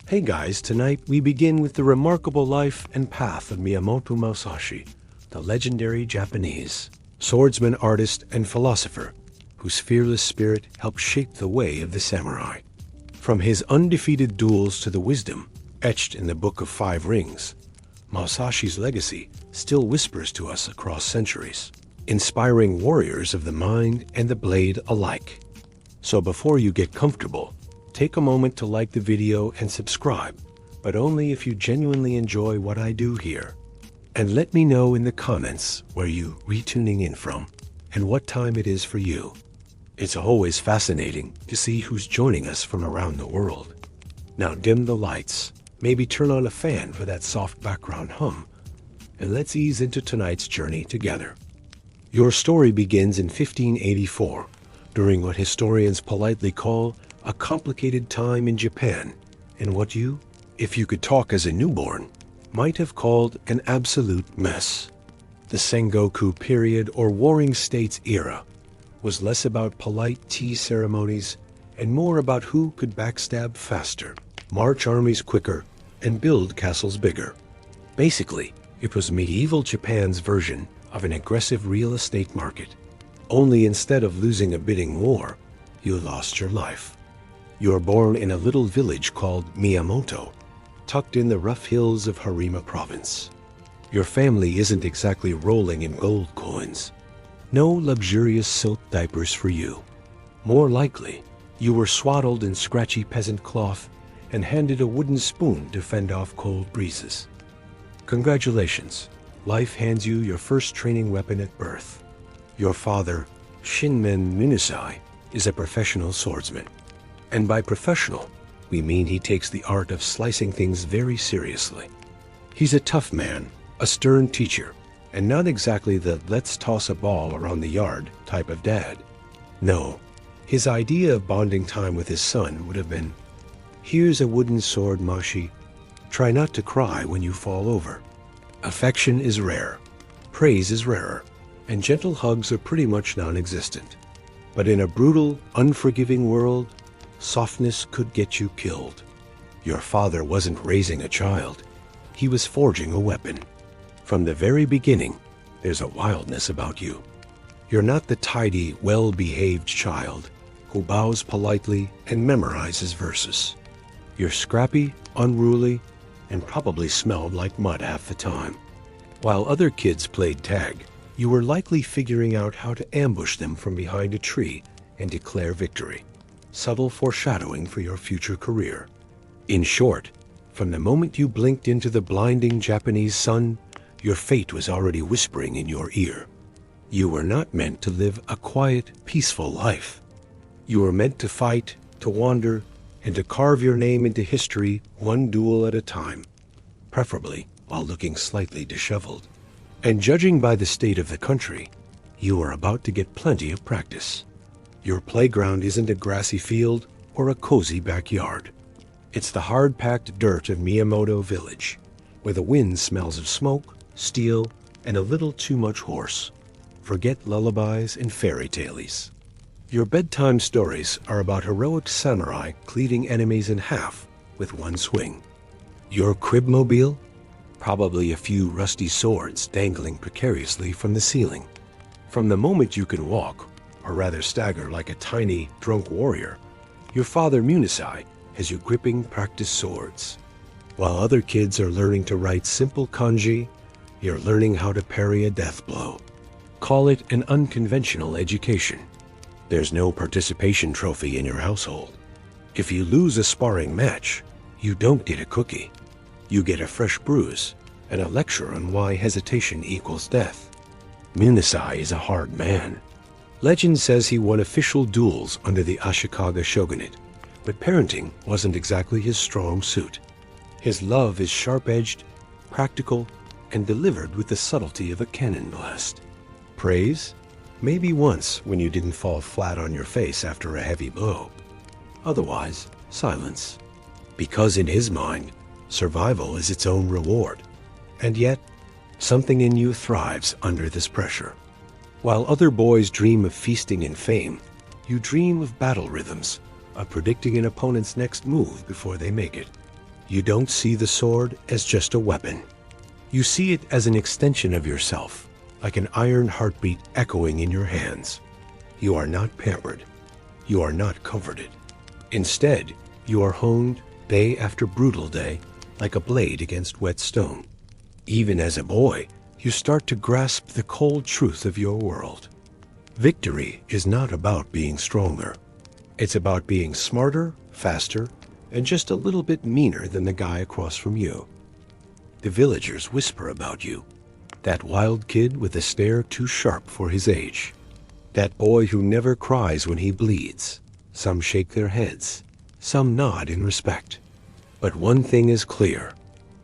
Hey guys, tonight we begin with the remarkable life and path of Miyamoto Musashi, the legendary Japanese swordsman, artist, and philosopher whose fearless spirit helped shape the way of the samurai. From his undefeated duels to the wisdom etched in the Book of Five Rings, Musashi's legacy still whispers to us across centuries, inspiring warriors of the mind and the blade alike. So before you get comfortable, take a moment to like the video and subscribe, but only if you genuinely enjoy what I do here. And let me know in the comments where you retuning in from and what time it is for you. It's always fascinating to see who's joining us from around the world. Now dim the lights, maybe turn on a fan for that soft background hum, and let's ease into tonight's journey together. Your story begins in 1584, during what historians politely call a complicated time in Japan, and what you, if you could talk as a newborn, might have called an absolute mess. The Sengoku period, or Warring States era, was less about polite tea ceremonies and more about who could backstab faster, march armies quicker, and build castles bigger. Basically, it was medieval Japan's version of an aggressive real estate market. Only instead of losing a bidding war, you lost your life. You were born in a little village called Miyamoto, tucked in the rough hills of Harima province. Your family isn't exactly rolling in gold coins. No luxurious silk diapers for you. More likely, you were swaddled in scratchy peasant cloth and handed a wooden spoon to fend off cold breezes. Congratulations, life hands you your first training weapon at birth. Your father, Shinmen Musashi, is a professional swordsman. And by professional, we mean he takes the art of slicing things very seriously. He's a tough man, a stern teacher, and not exactly the let's toss a ball around the yard type of dad. No, his idea of bonding time with his son would have been, here's a wooden sword, Mashi. Try not to cry when you fall over. Affection is rare, praise is rarer, and gentle hugs are pretty much non-existent. But in a brutal, unforgiving world, softness could get you killed. Your father wasn't raising a child. He was forging a weapon. From the very beginning, there's a wildness about you. You're not the tidy, well-behaved child who bows politely and memorizes verses. You're scrappy, unruly, and probably smelled like mud half the time. While other kids played tag, you were likely figuring out how to ambush them from behind a tree and declare victory. Subtle foreshadowing for your future career. In short, from the moment you blinked into the blinding Japanese sun, your fate was already whispering in your ear. You were not meant to live a quiet, peaceful life. You were meant to fight, to wander, and to carve your name into history one duel at a time, preferably while looking slightly disheveled. And judging by the state of the country, you are about to get plenty of practice. Your playground isn't a grassy field or a cozy backyard. It's the hard-packed dirt of Miyamoto village, where the wind smells of smoke, steel, and a little too much horse. Forget lullabies and fairy tales. Your bedtime stories are about heroic samurai cleaving enemies in half with one swing. Your cribmobile? Probably a few rusty swords dangling precariously from the ceiling. From the moment you can walk, or rather stagger like a tiny, drunk warrior, your father Musashi has you gripping practice swords. While other kids are learning to write simple kanji, you're learning how to parry a death blow. Call it an unconventional education. There's no participation trophy in your household. If you lose a sparring match, you don't get a cookie. You get a fresh bruise and a lecture on why hesitation equals death. Musashi is a hard man. Legend says he won official duels under the Ashikaga shogunate, but parenting wasn't exactly his strong suit. His love is sharp-edged, practical, and delivered with the subtlety of a cannon blast. Praise? Maybe once when you didn't fall flat on your face after a heavy blow. Otherwise, silence. Because in his mind, survival is its own reward. And yet, something in you thrives under this pressure. While other boys dream of feasting and fame, you dream of battle rhythms, of predicting an opponent's next move before they make it. You don't see the sword as just a weapon. You see it as an extension of yourself, like an iron heartbeat echoing in your hands. You are not pampered. You are not comforted. Instead, you are honed day after brutal day, like a blade against wet stone. Even as a boy, you start to grasp the cold truth of your world. Victory is not about being stronger. It's about being smarter, faster, and just a little bit meaner than the guy across from you. The villagers whisper about you. That wild kid with a stare too sharp for his age. That boy who never cries when he bleeds. Some shake their heads. Some nod in respect. But one thing is clear.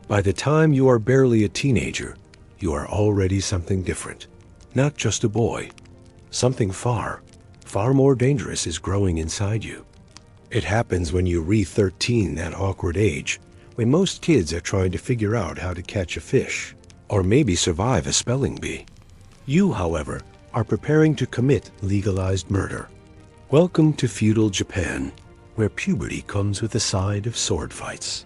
By the time you are barely a teenager, you are already something different. Not just a boy. Something far, far more dangerous is growing inside you. It happens when you reach 13, that awkward age, when most kids are trying to figure out how to catch a fish, or maybe survive a spelling bee. You, however, are preparing to commit legalized murder. Welcome to feudal Japan, where puberty comes with a side of sword fights.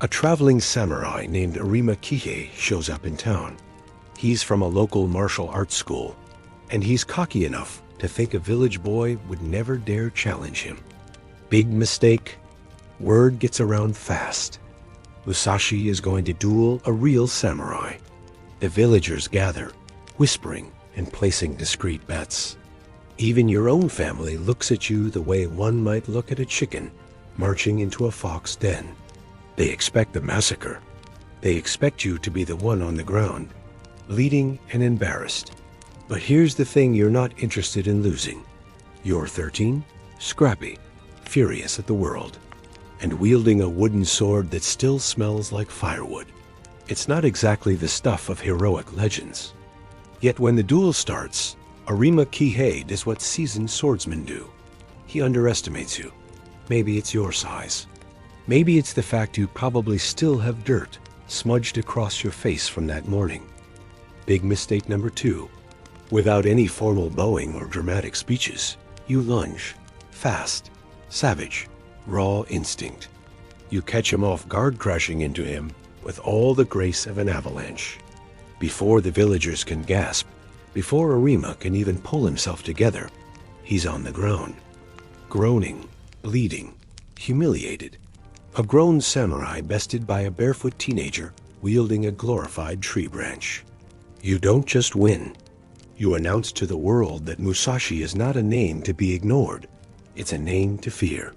A traveling samurai named Arima Kihei shows up in town. He's from a local martial arts school, and he's cocky enough to think a village boy would never dare challenge him. Big mistake. Word gets around fast. Musashi is going to duel a real samurai. The villagers gather, whispering and placing discreet bets. Even your own family looks at you the way one might look at a chicken marching into a fox den. They expect a massacre. They expect you to be the one on the ground, bleeding and embarrassed. But here's the thing you're not interested in losing. You're 13, scrappy, furious at the world, and wielding a wooden sword that still smells like firewood. It's not exactly the stuff of heroic legends. Yet when the duel starts, Arima Kihei does what seasoned swordsmen do. He underestimates you. Maybe it's your size. Maybe it's the fact you probably still have dirt smudged across your face from that morning. Big mistake number 2. Without any formal bowing or dramatic speeches, you lunge, fast, savage, raw instinct. You catch him off guard, crashing into him with all the grace of an avalanche. Before the villagers can gasp, before Arima can even pull himself together, he's on the ground, groaning, bleeding, humiliated. A grown samurai bested by a barefoot teenager wielding a glorified tree branch. You don't just win. You announce to the world that Musashi is not a name to be ignored. It's a name to fear.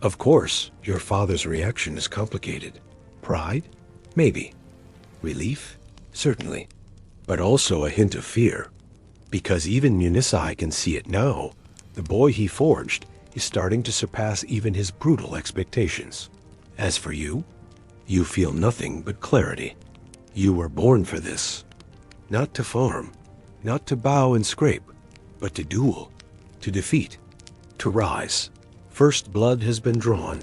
Of course, your father's reaction is complicated. Pride? Maybe. Relief? Certainly. But also a hint of fear. Because even Munisai can see it now. The boy he forged is starting to surpass even his brutal expectations. As for you, you feel nothing but clarity. You were born for this. Not to farm, not to bow and scrape, but to duel, to defeat, to rise. First blood has been drawn,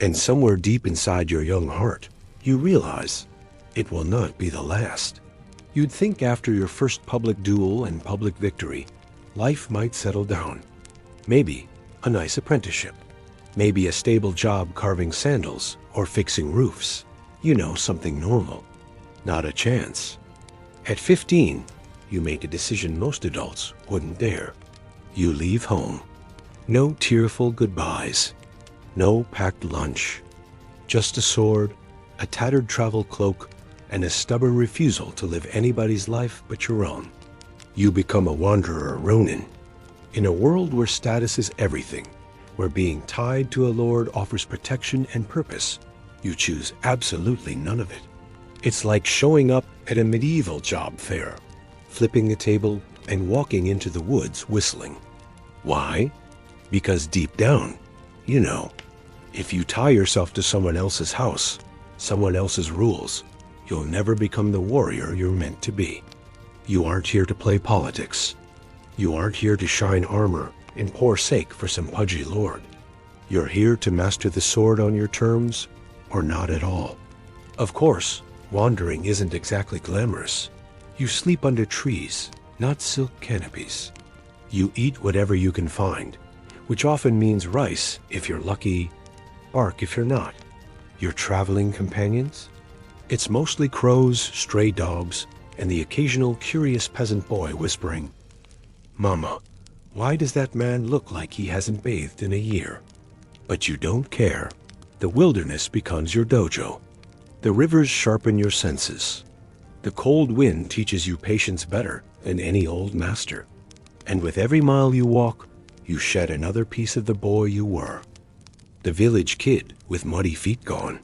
and somewhere deep inside your young heart, you realize it will not be the last. You'd think after your first public duel and public victory, life might settle down. Maybe a nice apprenticeship. Maybe a stable job carving sandals or fixing roofs. You know, something normal. Not a chance. At 15, you made a decision most adults wouldn't dare. You leave home. No tearful goodbyes. No packed lunch. Just a sword, a tattered travel cloak, and a stubborn refusal to live anybody's life but your own. You become a wanderer ronin. In a world where status is everything, where being tied to a lord offers protection and purpose, you choose absolutely none of it. It's like showing up at a medieval job fair, flipping the table and walking into the woods whistling. Why? Because deep down, you know, if you tie yourself to someone else's house, someone else's rules, you'll never become the warrior you're meant to be. You aren't here to play politics. You aren't here to shine armor in poor sake for some pudgy lord. You're here to master the sword on your terms, or not at all. Of course, wandering isn't exactly glamorous. You sleep under trees, not silk canopies. You eat whatever you can find, which often means rice if you're lucky, bark if you're not. Your traveling companions? It's mostly crows, stray dogs, and the occasional curious peasant boy whispering, "Mama, why does that man look like he hasn't bathed in a year?" But you don't care. The wilderness becomes your dojo. The rivers sharpen your senses. The cold wind teaches you patience better than any old master. And with every mile you walk, you shed another piece of the boy you were. The village kid with muddy feet gone.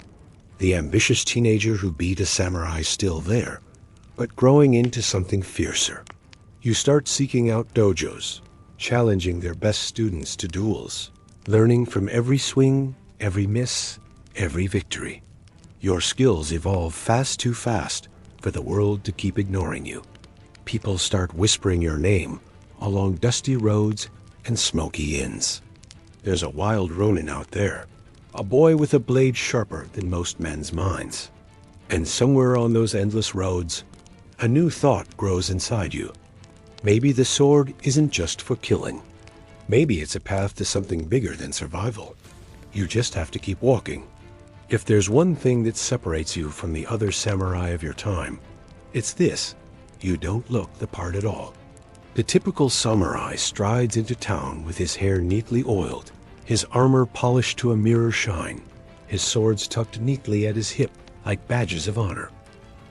The ambitious teenager who beat a samurai still there, but growing into something fiercer. You start seeking out dojos, challenging their best students to duels, learning from every swing, every miss, every victory. Your skills evolve fast too fast for the world to keep ignoring you. People start whispering your name along dusty roads and smoky inns. There's a wild Ronin out there, a boy with a blade sharper than most men's minds. And somewhere on those endless roads, a new thought grows inside you. Maybe the sword isn't just for killing. Maybe it's a path to something bigger than survival. You just have to keep walking. If there's one thing that separates you from the other samurai of your time, it's this: you don't look the part at all. The typical samurai strides into town with his hair neatly oiled, his armor polished to a mirror shine, his swords tucked neatly at his hip like badges of honor.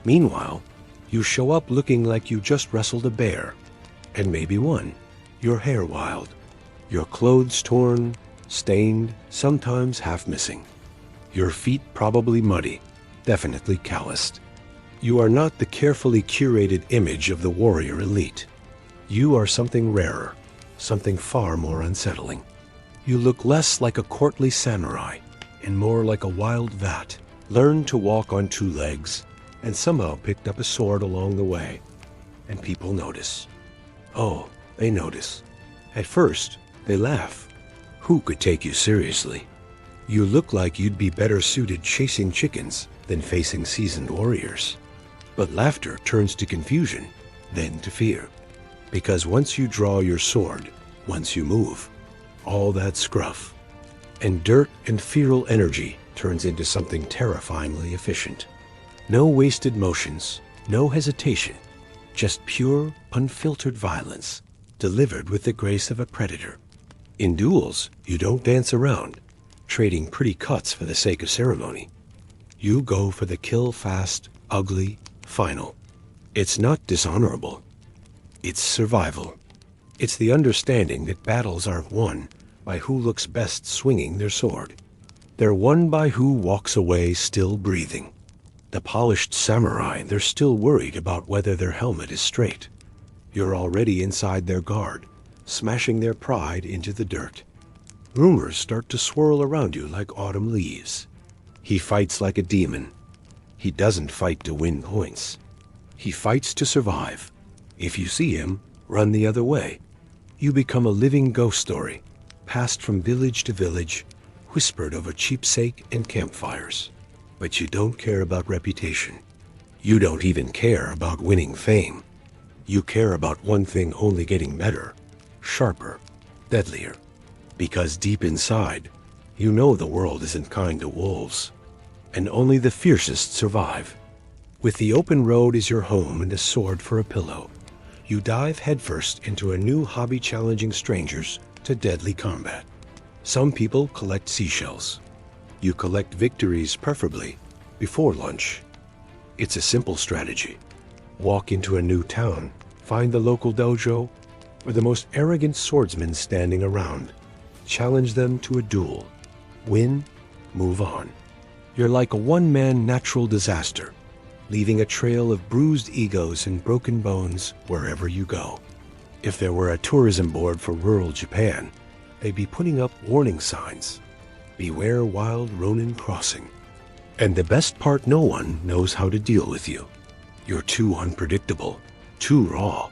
Meanwhile, you show up looking like you just wrestled a bear, and maybe won. Your hair wild, your clothes torn, stained, sometimes half missing. Your feet probably muddy, definitely calloused. You are not the carefully curated image of the warrior elite. You are something rarer, something far more unsettling. You look less like a courtly samurai and more like a wild vat, learned to walk on two legs, and somehow picked up a sword along the way. And people notice. Oh, they notice. At first, they laugh. Who could take you seriously? You look like you'd be better suited chasing chickens than facing seasoned warriors. But laughter turns to confusion, then to fear. Because once you draw your sword, once you move, all that scruff and dirt and feral energy turns into something terrifyingly efficient. No wasted motions, no hesitation, just pure, unfiltered violence, delivered with the grace of a predator. In duels, you don't dance around, trading pretty cuts for the sake of ceremony. You go for the kill fast, ugly, final. It's not dishonorable. It's survival. It's the understanding that battles aren't won by who looks best swinging their sword. They're won by who walks away still breathing. The polished samurai, they're still worried about whether their helmet is straight. You're already inside their guard, smashing their pride into the dirt. Rumors start to swirl around you like autumn leaves. He fights like a demon. He doesn't fight to win points. He fights to survive. If you see him, run the other way. You become a living ghost story, passed from village to village, whispered over cheapsake and campfires. But you don't care about reputation. You don't even care about winning fame. You care about one thing only getting better, sharper, deadlier. Because deep inside, you know the world isn't kind to wolves, and only the fiercest survive. With the open road as your home and a sword for a pillow, you dive headfirst into a new hobby challenging strangers to deadly combat. Some people collect seashells. You collect victories, preferably before lunch. It's a simple strategy. Walk into a new town, find the local dojo, or the most arrogant swordsman standing around. Challenge them to a duel. Win, move on. You're like a one-man natural disaster, leaving a trail of bruised egos and broken bones wherever you go. If there were a tourism board for rural Japan, they'd be putting up warning signs. Beware wild Ronin crossing. And the best part, no one knows how to deal with you. You're too unpredictable, too raw.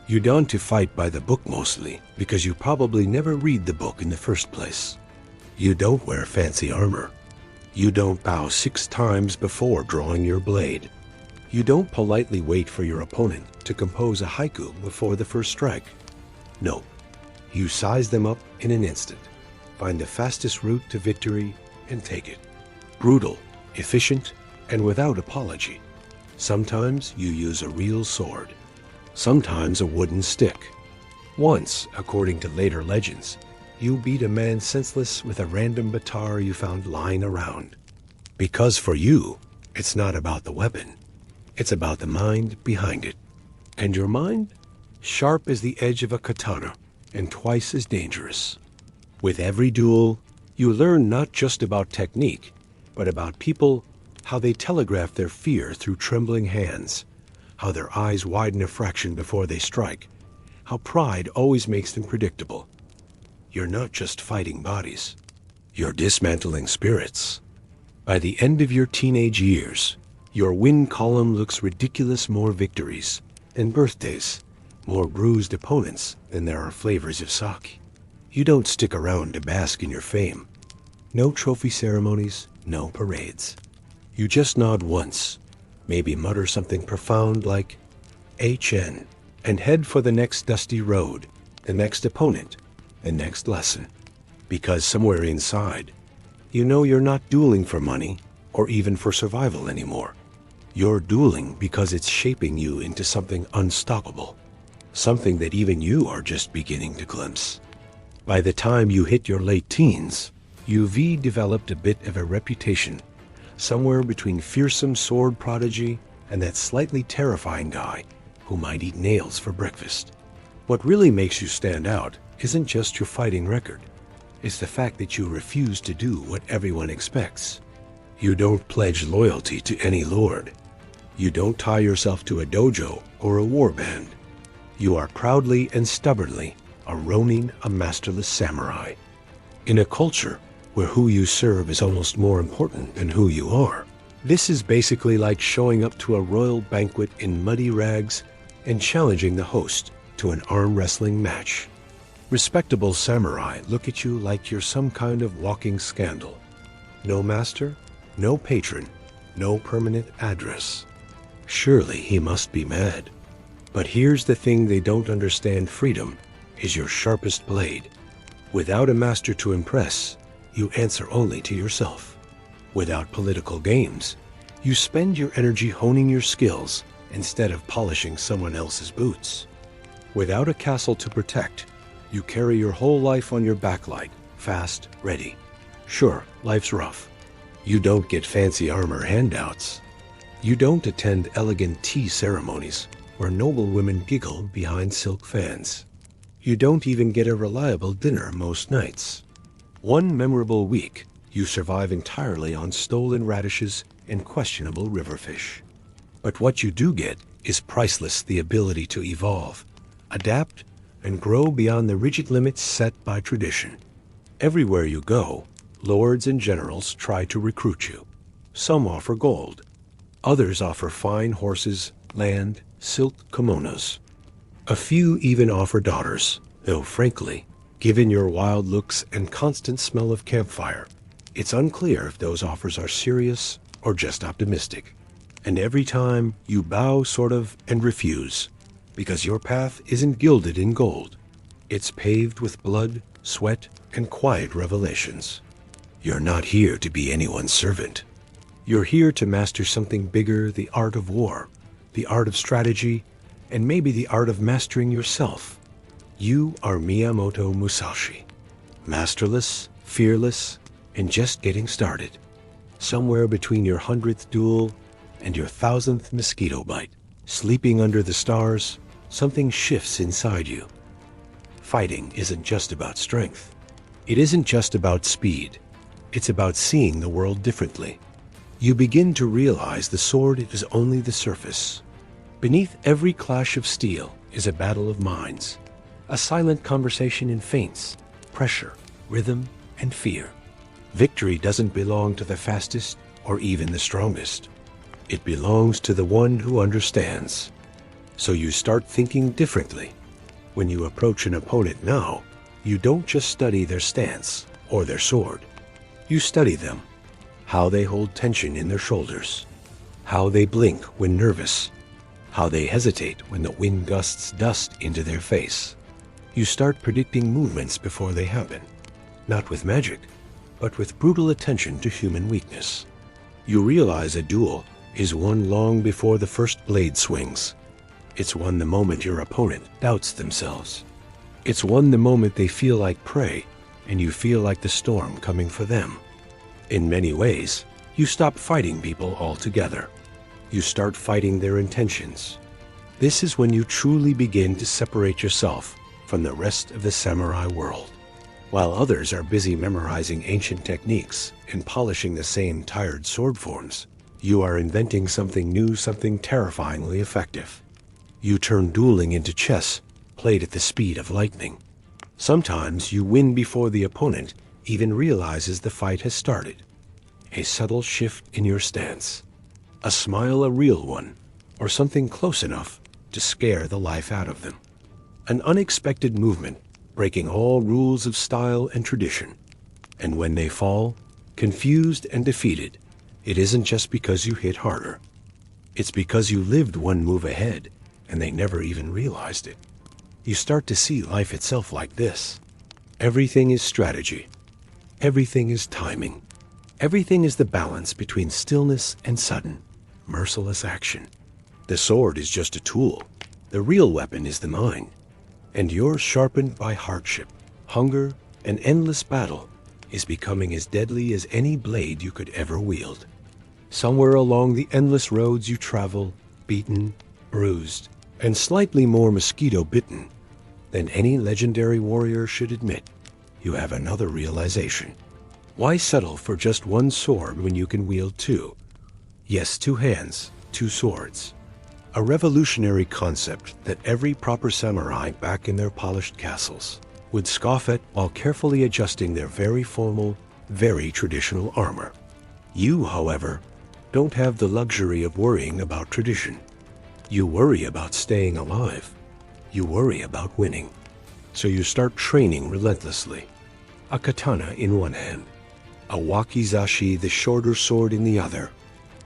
You're done to fight by the book mostly, because you probably never read the book in the first place. You don't wear fancy armor. You don't bow 6 times before drawing your blade. You don't politely wait for your opponent to compose a haiku before the first strike. No, you size them up in an instant, find the fastest route to victory, and take it. Brutal, efficient, and without apology. Sometimes you use a real sword, sometimes a wooden stick. Once, according to later legends, you beat a man senseless with a random batar you found lying around. Because for you, it's not about the weapon, it's about the mind behind it. And your mind? Sharp as the edge of a katana, and twice as dangerous. With every duel, you learn not just about technique, but about people, how they telegraph their fear through trembling hands, how their eyes widen a fraction before they strike, how pride always makes them predictable. You're not just fighting bodies, you're dismantling spirits. By the end of your teenage years, your win column looks ridiculous more victories and birthdays, more bruised opponents than there are flavors of sake. You don't stick around to bask in your fame. No trophy ceremonies, no parades. You just nod once, maybe mutter something profound like HN, and head for the next dusty road, the next opponent, the next lesson. Because somewhere inside, you know you're not dueling for money or even for survival anymore. You're dueling because it's shaping you into something unstoppable, something that even you are just beginning to glimpse. By the time you hit your late teens, you've developed a bit of a reputation, somewhere between fearsome sword prodigy and that slightly terrifying guy who might eat nails for breakfast. What really makes you stand out isn't just your fighting record. It's the fact that you refuse to do what everyone expects. You don't pledge loyalty to any lord. You don't tie yourself to a dojo or a war band. You are proudly and stubbornly a ronin, a masterless samurai. In a culture where who you serve is almost more important than who you are, this is basically like showing up to a royal banquet in muddy rags and challenging the host to an arm wrestling match. Respectable samurai look at you like you're some kind of walking scandal. No master, no patron, no permanent address. Surely he must be mad. But here's the thing they don't understand: freedom is your sharpest blade. Without a master to impress, you answer only to yourself. Without political games, you spend your energy honing your skills instead of polishing someone else's boots. Without a castle to protect, you carry your whole life on your backlight, fast, ready. Sure, life's rough. You don't get fancy armor handouts. You don't attend elegant tea ceremonies where noble women giggle behind silk fans. You don't even get a reliable dinner most nights. One memorable week, you survive entirely on stolen radishes and questionable river fish. But what you do get is priceless: the ability to evolve, adapt, and grow beyond the rigid limits set by tradition. Everywhere you go, lords and generals try to recruit you. Some offer gold. Others offer fine horses, land, silk kimonos. A few even offer daughters, though frankly, given your wild looks and constant smell of campfire, it's unclear if those offers are serious or just optimistic. And every time you bow sort of and refuse, because your path isn't gilded in gold. It's paved with blood, sweat, and quiet revelations. You're not here to be anyone's servant. You're here to master something bigger: the art of war, the art of strategy, and maybe the art of mastering yourself. You are Miyamoto Musashi, masterless, fearless, and just getting started. Somewhere between your 100th duel and your 1000th mosquito bite, sleeping under the stars, something shifts inside you. Fighting isn't just about strength. It isn't just about speed. It's about seeing the world differently. You begin to realize the sword is only the surface. Beneath every clash of steel is a battle of minds, a silent conversation in feints, pressure, rhythm, and fear. Victory doesn't belong to the fastest or even the strongest. It belongs to the one who understands. So you start thinking differently. When you approach an opponent now, you don't just study their stance or their sword. You study them, how they hold tension in their shoulders, how they blink when nervous, how they hesitate when the wind gusts dust into their face. You start predicting movements before they happen, not with magic, but with brutal attention to human weakness. You realize a duel is won long before the first blade swings. It's won the moment your opponent doubts themselves. It's won the moment they feel like prey and you feel like the storm coming for them. In many ways, you stop fighting people altogether. You start fighting their intentions. This is when you truly begin to separate yourself from the rest of the samurai world. While others are busy memorizing ancient techniques and polishing the same tired sword forms, you are inventing something new, something terrifyingly effective. You turn dueling into chess, played at the speed of lightning. Sometimes you win before the opponent even realizes the fight has started. A subtle shift in your stance, a smile, a real one, or something close enough to scare the life out of them. An unexpected movement, breaking all rules of style and tradition. And when they fall, confused and defeated, it isn't just because you hit harder. It's because you lived one move ahead and they never even realized it. You start to see life itself like this. Everything is strategy. Everything is timing. Everything is the balance between stillness and sudden, merciless action. The sword is just a tool. The real weapon is the mind. And yours, sharpened by hardship, hunger, and endless battle, is becoming as deadly as any blade you could ever wield. Somewhere along the endless roads you travel, beaten, bruised, and slightly more mosquito-bitten than any legendary warrior should admit, you have another realization. Why settle for just one sword when you can wield two? Yes, two hands, two swords. A revolutionary concept that every proper samurai back in their polished castles would scoff at while carefully adjusting their very formal, very traditional armor. You, however, don't have the luxury of worrying about tradition. You worry about staying alive. You worry about winning. So you start training relentlessly. A katana in one hand, a wakizashi, the shorter sword, in the other.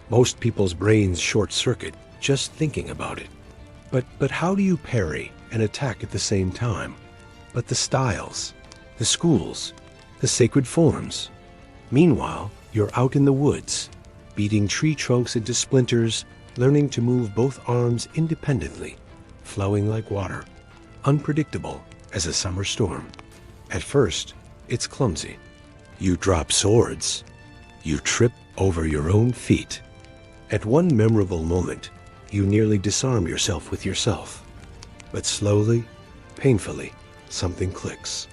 Most people's brains short-circuit just thinking about it. But how do you parry and attack at the same time? But the styles, the schools, the sacred forms. Meanwhile, you're out in the woods, beating tree trunks into splinters, learning to move both arms independently, flowing like water, unpredictable as a summer storm. At first, it's clumsy. You drop swords. You trip over your own feet. At one memorable moment, you nearly disarm yourself with yourself. But slowly, painfully, something clicks.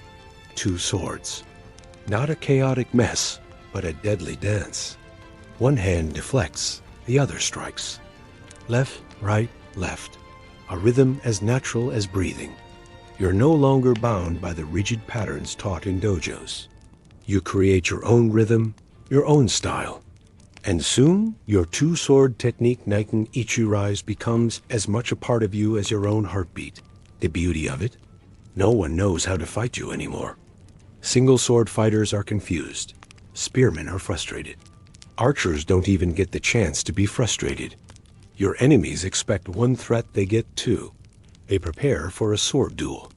Two swords. Not a chaotic mess, but a deadly dance. One hand deflects, the other strikes. Left, right, left. A rhythm as natural as breathing. You're no longer bound by the rigid patterns taught in dojos. You create your own rhythm, your own style. And soon, your two-sword technique Niken Ichirais becomes as much a part of you as your own heartbeat. The beauty of it? No one knows how to fight you anymore. Single-sword fighters are confused. Spearmen are frustrated. Archers don't even get the chance to be frustrated. Your enemies expect one threat, they get two. They prepare for a sword duel.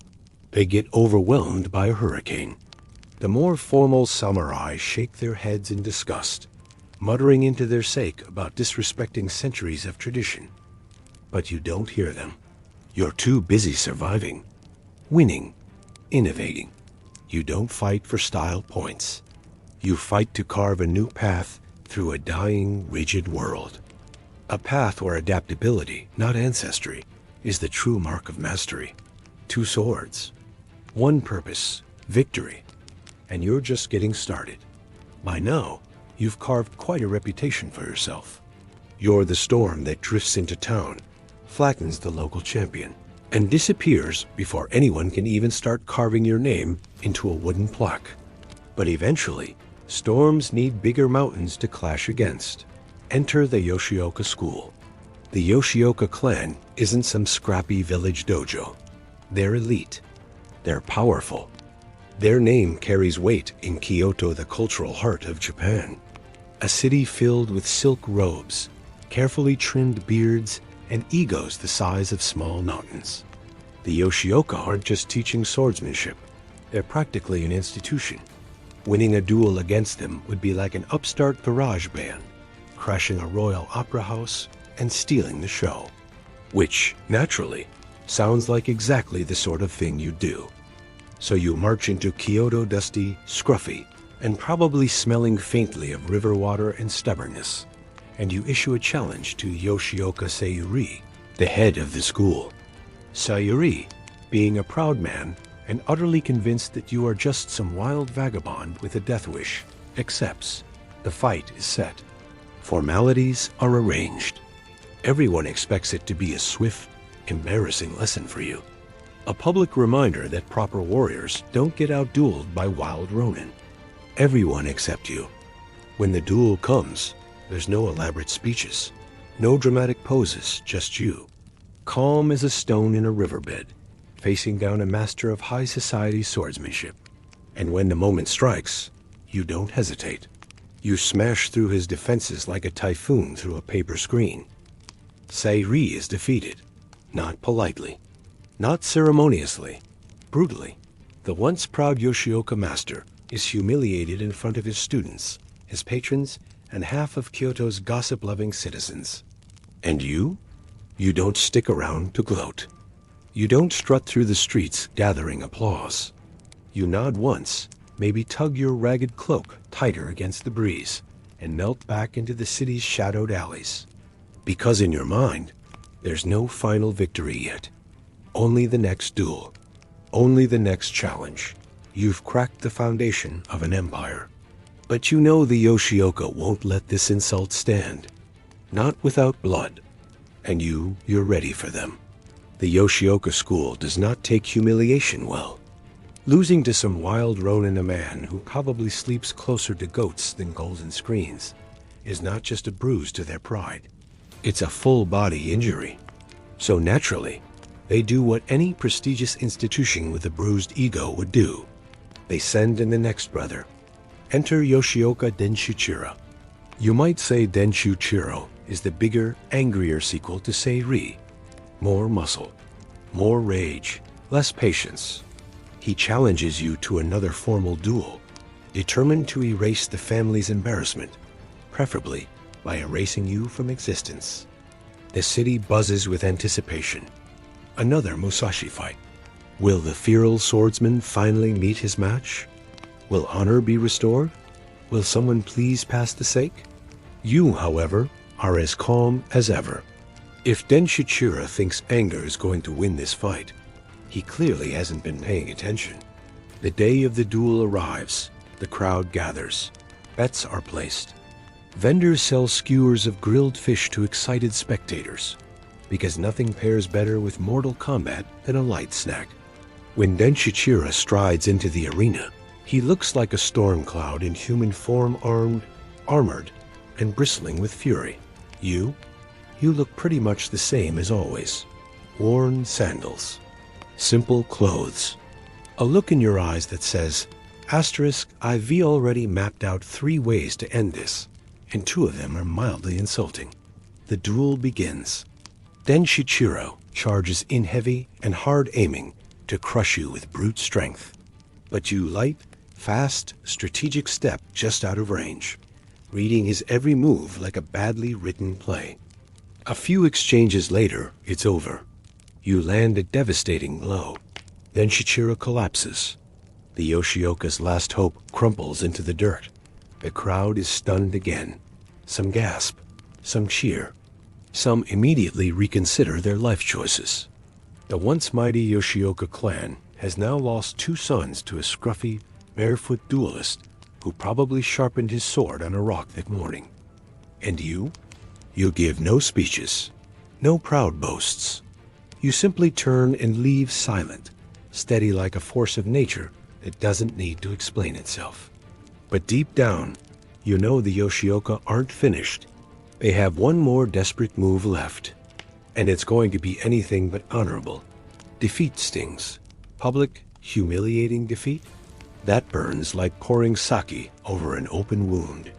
They get overwhelmed by a hurricane. The more formal samurai shake their heads in disgust, muttering into their sake about disrespecting centuries of tradition. But you don't hear them. You're too busy surviving, winning, innovating. You don't fight for style points. You fight to carve a new path through a dying, rigid world. A path where adaptability, not ancestry, is the true mark of mastery. Two swords, one purpose, victory, and you're just getting started. By now, you've carved quite a reputation for yourself. You're the storm that drifts into town, flattens the local champion, and disappears before anyone can even start carving your name into a wooden plaque. But eventually, storms need bigger mountains to clash against. Enter the Yoshioka school. The Yoshioka clan isn't some scrappy village dojo. They're elite. They're powerful. Their name carries weight in Kyoto, the cultural heart of Japan. A city filled with silk robes, carefully trimmed beards, and egos the size of small mountains. The Yoshioka aren't just teaching swordsmanship. They're practically an institution. Winning a duel against them would be like an upstart garage band, crashing a royal opera house and stealing the show. Which, naturally, sounds like exactly the sort of thing you do. So you march into Kyoto dusty, scruffy, and probably smelling faintly of river water and stubbornness, and you issue a challenge to Yoshioka Sayuri, the head of the school. Sayuri, being a proud man and utterly convinced that you are just some wild vagabond with a death wish, accepts. The fight is set. Formalities are arranged. Everyone expects it to be a swift, embarrassing lesson for you. A public reminder that proper warriors don't get outdueled by wild ronin. Everyone except you. When the duel comes, there's no elaborate speeches, no dramatic poses, just you. Calm as a stone in a riverbed, facing down a master of high society swordsmanship. And when the moment strikes, you don't hesitate. You smash through his defenses like a typhoon through a paper screen. Sayuri is defeated, not politely, not ceremoniously, brutally. The once proud Yoshioka master is humiliated in front of his students, his patrons, and half of Kyoto's gossip-loving citizens. And you? You don't stick around to gloat. You don't strut through the streets gathering applause. You nod once, maybe tug your ragged cloak tighter against the breeze, and melt back into the city's shadowed alleys. Because in your mind, there's no final victory yet. Only the next duel. Only the next challenge. You've cracked the foundation of an empire. But you know the Yoshioka won't let this insult stand. Not without blood. And you're ready for them. The Yoshioka school does not take humiliation well. Losing to some wild ronin, a man who probably sleeps closer to goats than golden screens, is not just a bruise to their pride. It's a full-body injury. So naturally, they do what any prestigious institution with a bruised ego would do. They send in the next brother. Enter Yoshioka Denshuchiro. You might say Denshuchiro is the bigger, angrier sequel to Sayuri. More muscle, more rage, less patience. He challenges you to another formal duel, determined to erase the family's embarrassment, preferably by erasing you from existence. The city buzzes with anticipation. Another Musashi fight. Will the feral swordsman finally meet his match? Will honor be restored? Will someone please pass the sake? You, however, are as calm as ever. If Denshuchiro thinks anger is going to win this fight, he clearly hasn't been paying attention. The day of the duel arrives. The crowd gathers. Bets are placed. Vendors sell skewers of grilled fish to excited spectators, because nothing pairs better with mortal combat than a light snack. When Denshuchiro strides into the arena, he looks like a storm cloud in human form, armored, and bristling with fury. You look pretty much the same as always. Worn sandals. Simple clothes. A look in your eyes that says, I've already mapped out 3 ways to end this, and 2 of them are mildly insulting. The duel begins. Denshuchiro charges in heavy and hard aiming to crush you with brute strength. But you light, fast, strategic step just out of range, reading his every move like a badly written play. A few exchanges later, it's over. You land a devastating blow. Denshuchiro collapses. The Yoshioka's last hope crumples into the dirt. The crowd is stunned again. Some gasp, some cheer. Some immediately reconsider their life choices. The once mighty Yoshioka clan has now lost 2 sons to a scruffy, barefoot duelist who probably sharpened his sword on a rock that morning. And you? You give no speeches, no proud boasts. You simply turn and leave silent, steady like a force of nature that doesn't need to explain itself. But deep down, you know the Yoshioka aren't finished. They have one more desperate move left, and it's going to be anything but honorable. Defeat stings. Public, humiliating defeat? That burns like pouring sake over an open wound.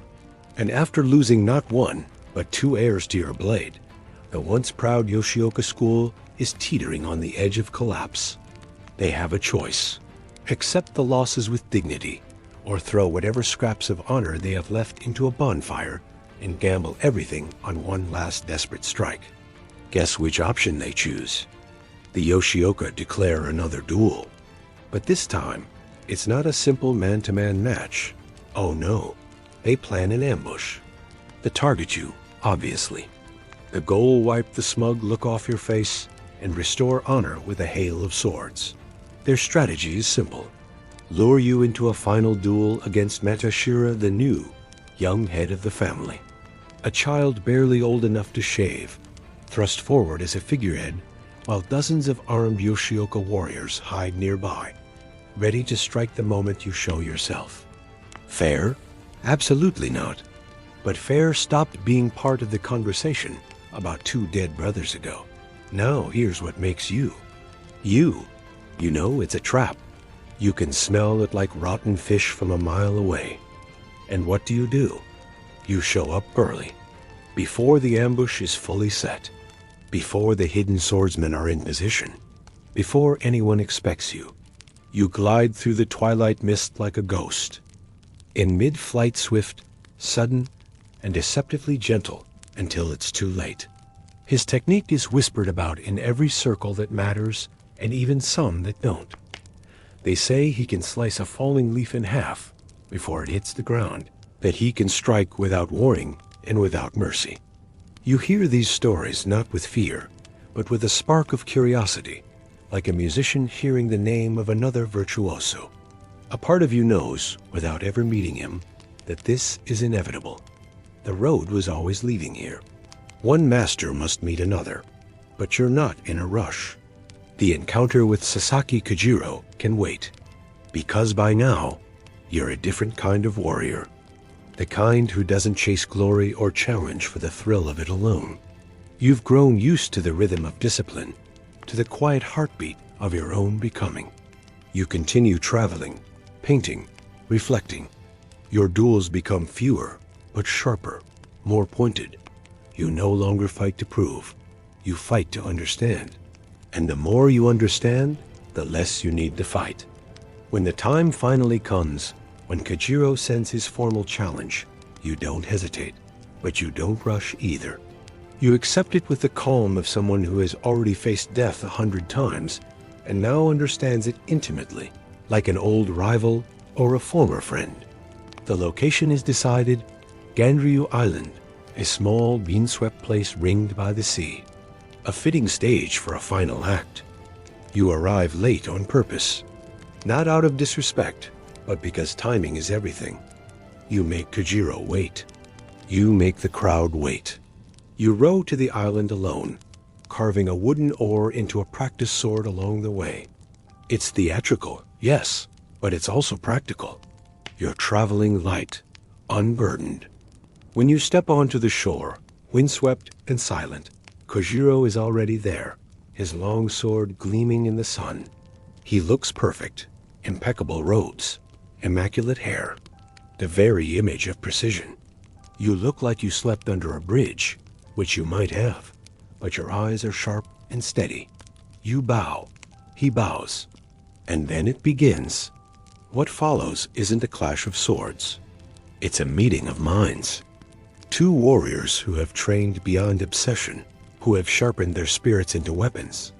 And after losing not 1, but 2 heirs to your blade, the once proud Yoshioka school is teetering on the edge of collapse. They have a choice. Accept the losses with dignity, or throw whatever scraps of honor they have left into a bonfire and gamble everything on one last desperate strike. Guess which option they choose? The Yoshioka declare another duel. But this time, it's not a simple man-to-man match. Oh no, they plan an ambush. They target you, obviously. The goal: wipe the smug look off your face and restore honor with a hail of swords. Their strategy is simple. Lure you into a final duel against Matashira, the new, young head of the family. A child barely old enough to shave, thrust forward as a figurehead, while dozens of armed Yoshioka warriors hide nearby, ready to strike the moment you show yourself. Fair? Absolutely not. But fair stopped being part of the conversation about 2 dead brothers ago. Now here's what makes you. You. You know it's a trap. You can smell it like rotten fish from a mile away. And what do? You show up early, before the ambush is fully set, before the hidden swordsmen are in position, before anyone expects you. You glide through the twilight mist like a ghost, in mid-flight swift, sudden, and deceptively gentle until it's too late. His technique is whispered about in every circle that matters, and even some that don't. They say he can slice a falling leaf in half before it hits the ground, that he can strike without warning and without mercy. You hear these stories not with fear, but with a spark of curiosity, like a musician hearing the name of another virtuoso. A part of you knows, without ever meeting him, that this is inevitable. The road was always leading here. One master must meet another, but you're not in a rush. The encounter with Sasaki Kojiro can wait, because by now, you're a different kind of warrior. The kind who doesn't chase glory or challenge for the thrill of it alone. You've grown used to the rhythm of discipline, to the quiet heartbeat of your own becoming. You continue traveling, painting, reflecting. Your duels become fewer, but sharper, more pointed. You no longer fight to prove. You fight to understand. And the more you understand, the less you need to fight. When the time finally comes, when Kojiro sends his formal challenge, you don't hesitate, but you don't rush either. You accept it with the calm of someone who has already faced death 100 times and now understands it intimately, like an old rival or a former friend. The location is decided: Ganryu Island, a small, windswept place ringed by the sea. A fitting stage for a final act. You arrive late on purpose, not out of disrespect, but because timing is everything. You make Kojiro wait. You make the crowd wait. You row to the island alone, carving a wooden oar into a practice sword along the way. It's theatrical, yes, but it's also practical. You're traveling light, unburdened. When you step onto the shore, windswept and silent, Kojiro is already there, his long sword gleaming in the sun. He looks perfect, impeccable robes, immaculate hair, the very image of precision. You look like you slept under a bridge, which you might have, but your eyes are sharp and steady. You bow, he bows, and then it begins. What follows isn't a clash of swords. It's a meeting of minds. 2 warriors who have trained beyond obsession, who have sharpened their spirits into weapons,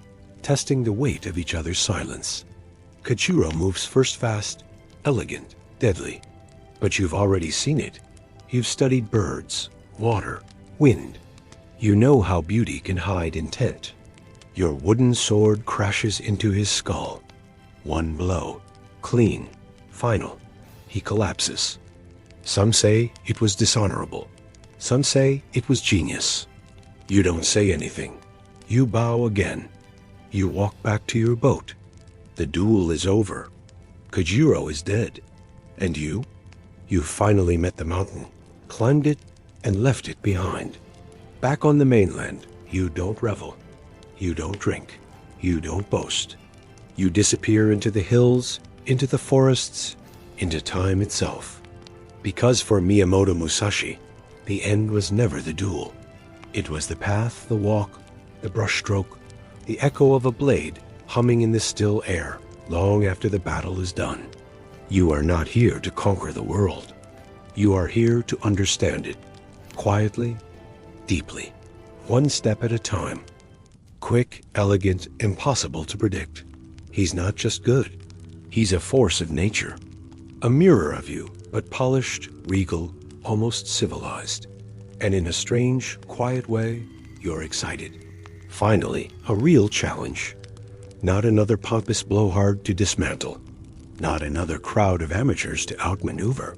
testing the weight of each other's silence. Kojiro moves first fast, elegant, deadly. But you've already seen it. You've studied birds, water, wind. You know how beauty can hide intent. Your wooden sword crashes into his skull. One blow, clean, final. He collapses. Some say it was dishonorable. Some say it was genius. You don't say anything. You bow again. You walk back to your boat. The duel is over. Kojiro is dead. And you? You finally met the mountain, climbed it, and left it behind. Back on the mainland, you don't revel. You don't drink. You don't boast. You disappear into the hills, into the forests, into time itself. Because for Miyamoto Musashi, the end was never the duel. It was the path, the walk, the brushstroke, the echo of a blade humming in the still air long after the battle is done. You are not here to conquer the world. You are here to understand it, quietly, deeply, one step at a time. Quick, elegant, impossible to predict. He's not just good. He's a force of nature. A mirror of you, but polished, regal, almost civilized. And in a strange, quiet way, you're excited. Finally, a real challenge. Not another pompous blowhard to dismantle. Not another crowd of amateurs to outmaneuver.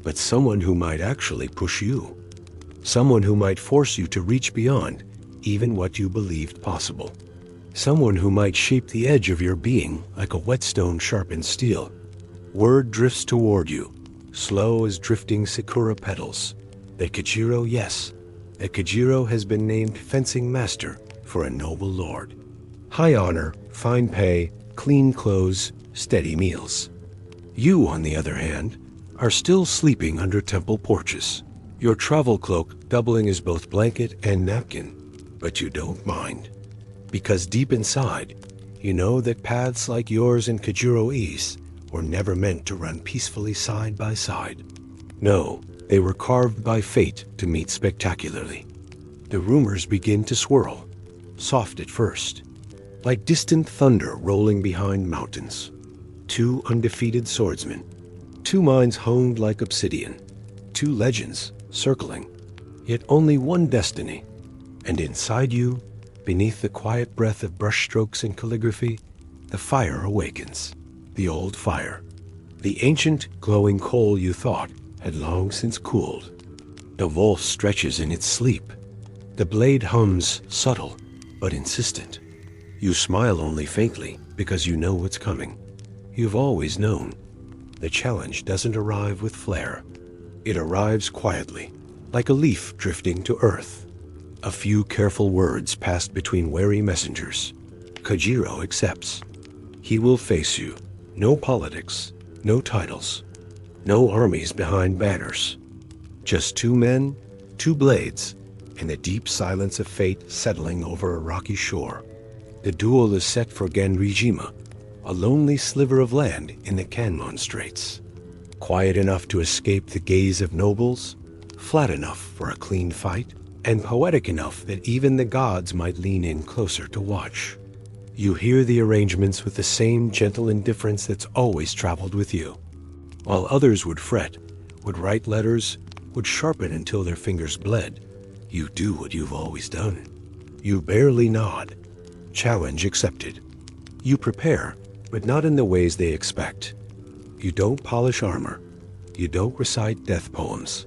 But someone who might actually push you. Someone who might force you to reach beyond even what you believed possible. Someone who might shape the edge of your being like a whetstone sharpens steel. Word drifts toward you, slow as drifting sakura petals. That Kajiro, yes, that Kajiro has been named fencing master for a noble lord. High honor, fine pay, clean clothes, steady meals. You, on the other hand, are still sleeping under temple porches, your travel cloak doubling as both blanket and napkin. But you don't mind, because deep inside, you know that paths like yours and Kajiro-E's were never meant to run peacefully side by side. No, they were carved by fate to meet spectacularly. The rumors begin to swirl, soft at first, like distant thunder rolling behind mountains. Two undefeated swordsmen, two minds honed like obsidian, two legends circling, yet only one destiny. And inside you, beneath the quiet breath of brushstrokes and calligraphy, the fire awakens. The old fire. The ancient, glowing coal you thought had long since cooled. The wolf stretches in its sleep. The blade hums, subtle, but insistent. You smile only faintly because you know what's coming. You've always known. The challenge doesn't arrive with flair. It arrives quietly, like a leaf drifting to earth. A few careful words passed between wary messengers. Kajiro accepts. He will face you. No politics, no titles, no armies behind banners. Just two men, two blades, and the deep silence of fate settling over a rocky shore. The duel is set for Ganrijima, a lonely sliver of land in the Kanmon Straits. Quiet enough to escape the gaze of nobles, flat enough for a clean fight, and poetic enough that even the gods might lean in closer to watch. You hear the arrangements with the same gentle indifference that's always traveled with you. While others would fret, would write letters, would sharpen until their fingers bled, you do what you've always done. You barely nod. Challenge accepted. You prepare, but not in the ways they expect. You don't polish armor. You don't recite death poems.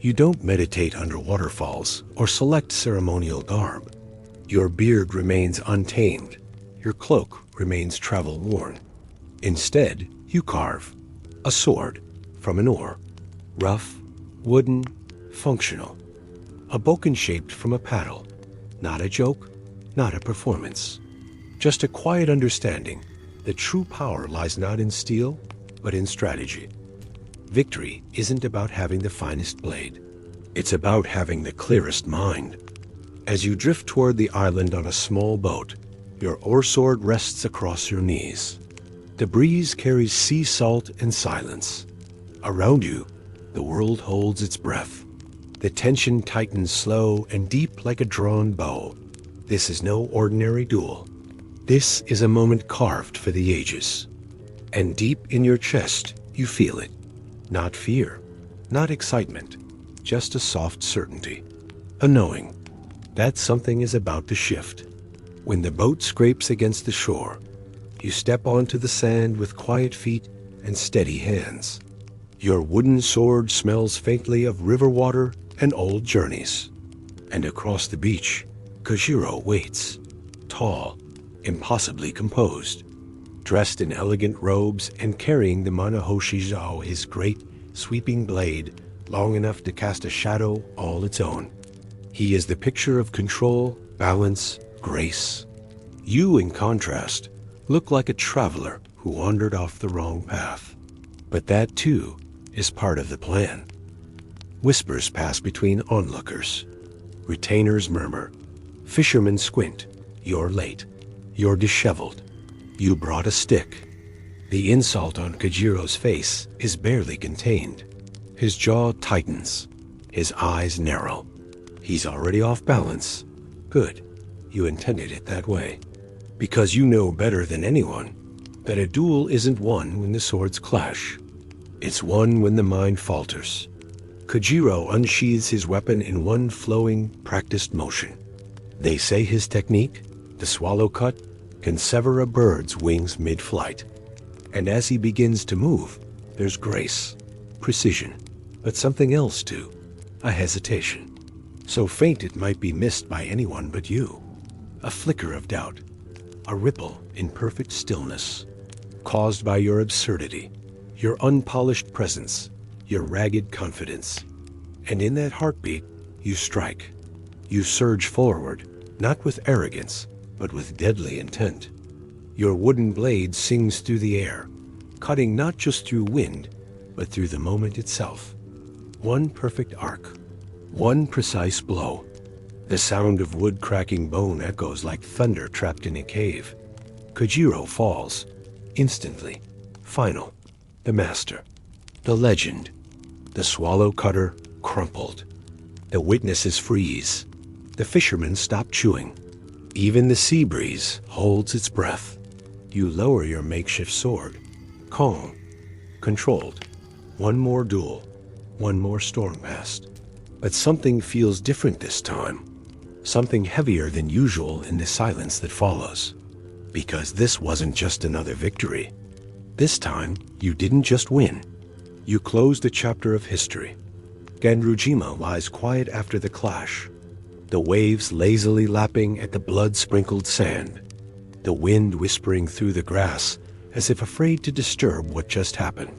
You don't meditate under waterfalls or select ceremonial garb. Your beard remains untamed. Your cloak remains travel-worn. Instead, you carve a sword from an oar, rough, wooden, functional. A bokken shaped from a paddle. Not a joke, not a performance. Just a quiet understanding that true power lies not in steel, but in strategy. Victory isn't about having the finest blade. It's about having the clearest mind. As you drift toward the island on a small boat, your oar sword rests across your knees. The breeze carries sea salt and silence. Around you, the world holds its breath. The tension tightens slow and deep like a drawn bow. This is no ordinary duel. This is a moment carved for the ages. And deep in your chest, you feel it. Not fear, not excitement, just a soft certainty. A knowing that something is about to shift. When the boat scrapes against the shore, you step onto the sand with quiet feet and steady hands. Your wooden sword smells faintly of river water and old journeys. And across the beach, Kajiro waits, tall, impossibly composed, dressed in elegant robes and carrying the Manahoshi Zhao, his great, sweeping blade, long enough to cast a shadow all its own. He is the picture of control, balance, grace. You, in contrast, look like a traveler who wandered off the wrong path. But that, too, is part of the plan. Whispers pass between onlookers. Retainers murmur. Fishermen squint. You're late. You're disheveled. You brought a stick. The insult on Kajiro's face is barely contained. His jaw tightens. his eyes narrow. He's already off balance. Good. You intended it that way. Because you know better than anyone that a duel isn't won when the swords clash. It's won when the mind falters. Kojiro unsheathes his weapon in one flowing, practiced motion. They say his technique, the swallow cut, can sever a bird's wings mid-flight. And as he begins to move, there's grace, precision, but something else too, a hesitation. So faint it might be missed by anyone but you. A flicker of doubt, a ripple in perfect stillness, caused by your absurdity, your unpolished presence, your ragged confidence. And in that heartbeat, you strike. You surge forward, not with arrogance, but with deadly intent. Your wooden blade sings through the air, cutting not just through wind, but through the moment itself. One perfect arc, one precise blow. The sound of wood cracking bone echoes like thunder trapped in a cave. Kojiro falls, instantly, final. The master, the legend, the swallow cutter crumpled. The witnesses freeze. The fishermen stop chewing. Even the sea breeze holds its breath. You lower your makeshift sword, calm, controlled. One more duel, one more storm past. But something feels different this time. Something heavier than usual in the silence that follows. Because this wasn't just another victory. This time, you didn't just win. You closed a chapter of history. Ganrujima lies quiet after the clash. The waves lazily lapping at the blood-sprinkled sand. The wind whispering through the grass as if afraid to disturb what just happened.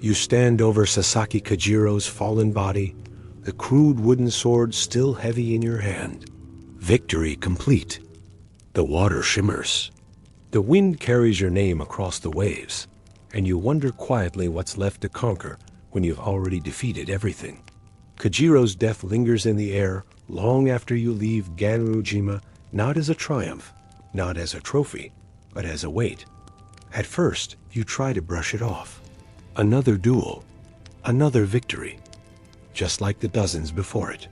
You stand over Sasaki Kojiro's fallen body, the crude wooden sword still heavy in your hand. Victory complete. The water shimmers. The wind carries your name across the waves, and you wonder quietly what's left to conquer when you've already defeated everything. Kojiro's death lingers in the air long after you leave Ganrujima, not as a triumph, not as a trophy, but as a weight. At first, you try to brush it off. Another duel, another victory, just like the dozens before it.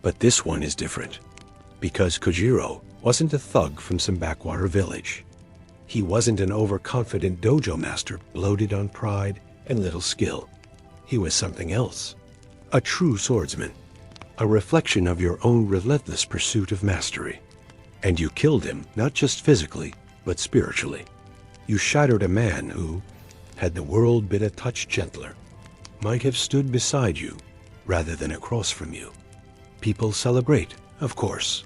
But this one is different, because Kojiro wasn't a thug from some backwater village. He wasn't an overconfident dojo master bloated on pride and little skill. He was something else. A true swordsman. A reflection of your own relentless pursuit of mastery. And you killed him, not just physically, but spiritually. You shattered a man who, had the world been a touch gentler, might have stood beside you rather than across from you. People celebrate, of course.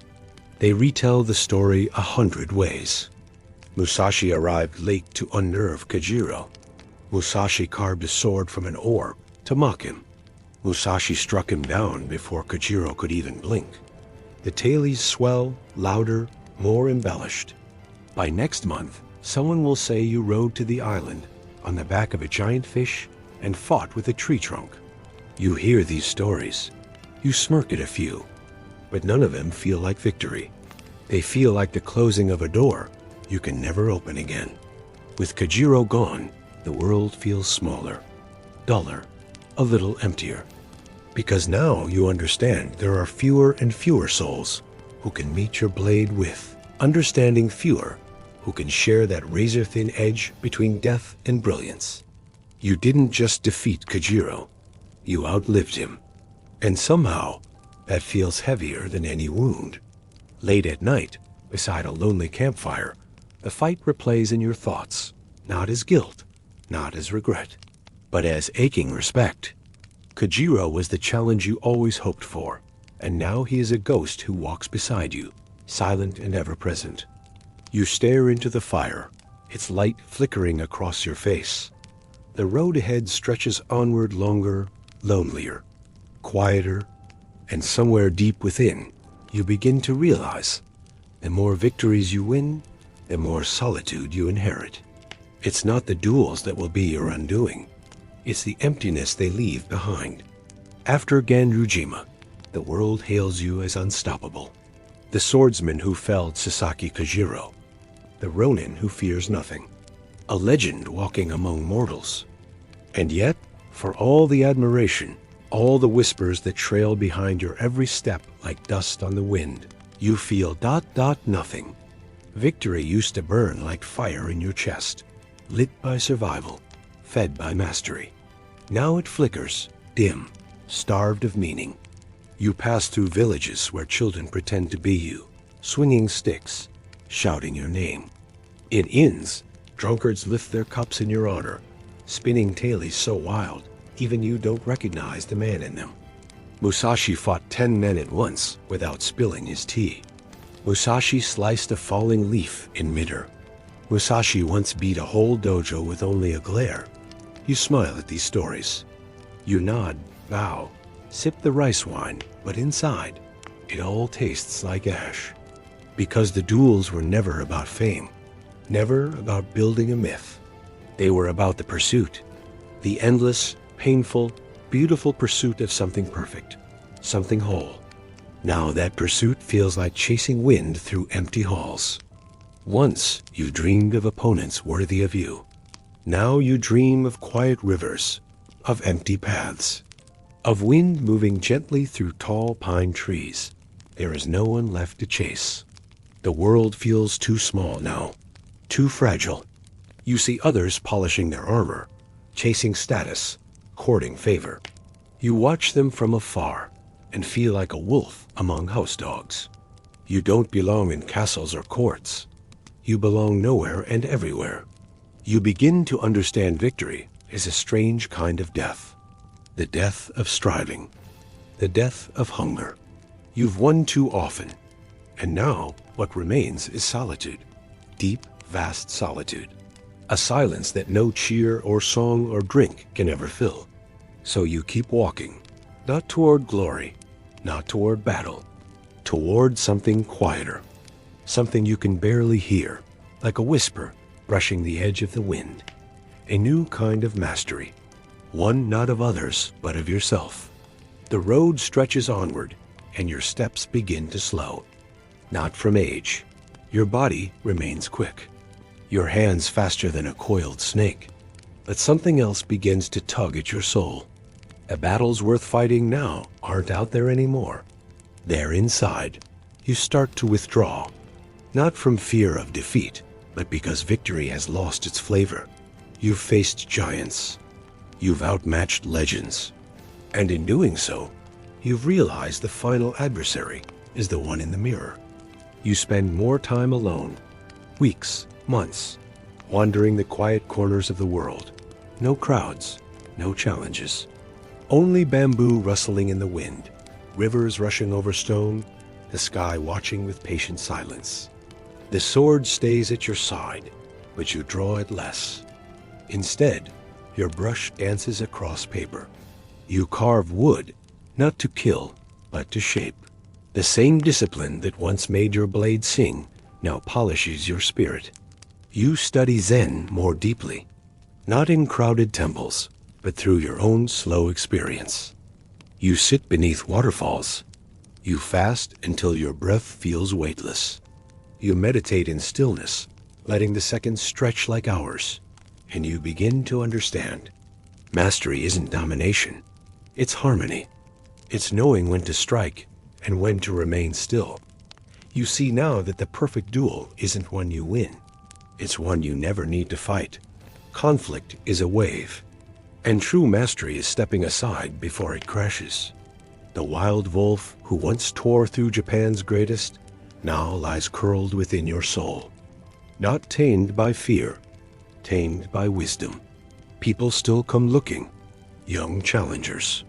They retell the story 100 ways. Musashi arrived late to unnerve Kojiro. Musashi carved a sword from an orb to mock him. Musashi struck him down before Kojiro could even blink. The tales swell, louder, more embellished. By next month, someone will say you rode to the island on the back of a giant fish and fought with a tree trunk. You hear these stories. You smirk at a few, but none of them feel like victory. They feel like the closing of a door you can never open again. With Kojiro gone, the world feels smaller, duller, a little emptier. Because now you understand there are fewer and fewer souls who can meet your blade with, understanding fewer who can share that razor-thin edge between death and brilliance. You didn't just defeat Kojiro, you outlived him. And somehow, that feels heavier than any wound. Late at night, beside a lonely campfire, the fight replays in your thoughts, not as guilt, not as regret, but as aching respect. Kojiro was the challenge you always hoped for, and now he is a ghost who walks beside you, silent and ever-present. You stare into the fire, its light flickering across your face. The road ahead stretches onward longer, lonelier, quieter, and somewhere deep within, you begin to realize the more victories you win, the more solitude you inherit. It's not the duels that will be your undoing. It's the emptiness they leave behind. After Ganrujima, the world hails you as unstoppable. The swordsman who felled Sasaki Kojiro. The ronin who fears nothing. A legend walking among mortals. And yet, for all the admiration, All the whispers that trail behind your every step like dust on the wind. You feel nothing. Victory used to burn like fire in your chest, lit by survival, fed by mastery. Now it flickers, dim, starved of meaning. You pass through villages where children pretend to be you, swinging sticks, shouting your name. In inns, drunkards lift their cups in your honor, spinning tales so wild, even you don't recognize the man in them. Musashi fought 10 men at once without spilling his tea. Musashi sliced a falling leaf in midair. Musashi once beat a whole dojo with only a glare. You smile at these stories. You nod, bow, sip the rice wine, but inside, it all tastes like ash. Because the duels were never about fame, never about building a myth. They were about the pursuit, the endless, painful, beautiful pursuit of something perfect, something whole. Now that pursuit feels like chasing wind through empty halls. Once you dreamed of opponents worthy of you. Now you dream of quiet rivers, of empty paths, of wind moving gently through tall pine trees. There is no one left to chase. The world feels too small now, too fragile. You see others polishing their armor, chasing status, courting favor. You watch them from afar and feel like a wolf among house dogs. You don't belong in castles or courts. You belong nowhere and everywhere. You begin to understand victory is a strange kind of death. The death of striving. The death of hunger. You've won too often. And now what remains is solitude. Deep, vast solitude. A silence that no cheer or song or drink can ever fill. So you keep walking, not toward glory, not toward battle, toward something quieter, something you can barely hear, like a whisper brushing the edge of the wind. A new kind of mastery, one not of others, but of yourself. The road stretches onward, and your steps begin to slow. Not from age. Your body remains quick. Your hands faster than a coiled snake. But something else begins to tug at your soul. The battles worth fighting now aren't out there anymore. They're inside. You start to withdraw, not from fear of defeat, but because victory has lost its flavor. You've faced giants. You've outmatched legends. And in doing so, you've realized the final adversary is the one in the mirror. You spend more time alone, weeks, months, wandering the quiet corners of the world. No crowds, no challenges. Only bamboo rustling in the wind, rivers rushing over stone, the sky watching with patient silence. The sword stays at your side, but you draw it less. Instead, your brush dances across paper. You carve wood, not to kill, but to shape. The same discipline that once made your blade sing now polishes your spirit. You study Zen more deeply, not in crowded temples, but through your own slow experience. You sit beneath waterfalls. You fast until your breath feels weightless. You meditate in stillness, letting the seconds stretch like hours, and you begin to understand. Mastery isn't domination. It's harmony. It's knowing when to strike and when to remain still. You see now that the perfect duel isn't one you win. It's one you never need to fight. Conflict is a wave, and true mastery is stepping aside before it crashes. The wild wolf who once tore through Japan's greatest now lies curled within your soul. Not tamed by fear, tamed by wisdom. People still come looking, young challengers.